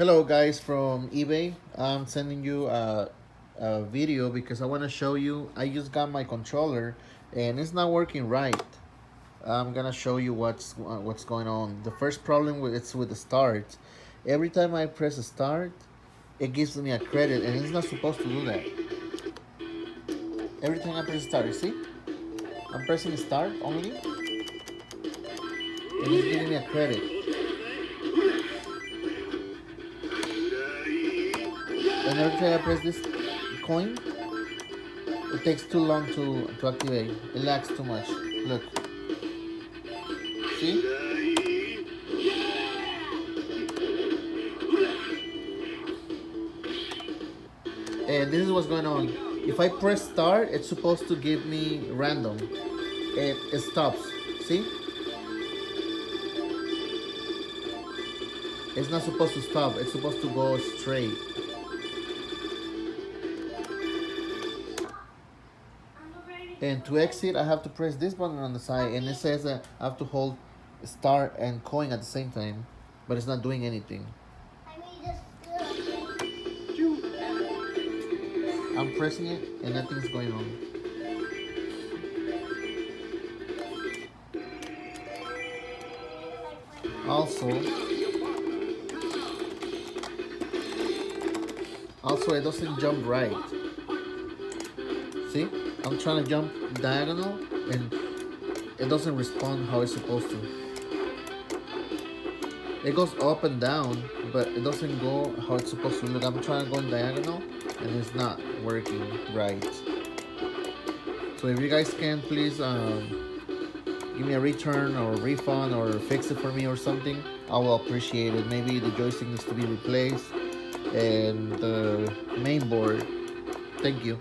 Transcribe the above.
Hello guys from eBay. I'm sending you a video because I want to show you. I just got my controller and it's not working right. I'm gonna show you what's going on. The first problem it's with the start. Every time I press start, it gives me a credit and it's not supposed to do that. Every time I press start, you see? I'm pressing start only and it's giving me a credit. And every time I press this coin, it takes too long to activate. It lags too much. Look. See? And this is what's going on. If I press start, it's supposed to give me random. It stops. See? It's not supposed to stop. It's supposed to go straight. And to exit, I have to press this button on the side, and it says that I have to hold start and coin at the same time, but it's not doing anything. I'm pressing it, and nothing's going on. Also, it doesn't jump right. See? I'm trying to jump diagonal and it doesn't respond how it's supposed to. It goes up and down, but it doesn't go how it's supposed to. Look, I'm trying to go in diagonal and it's not working right. So if you guys can, please give me a return or a refund or fix it for me or something, I will appreciate it. Maybe the joystick needs to be replaced and the main board. Thank you.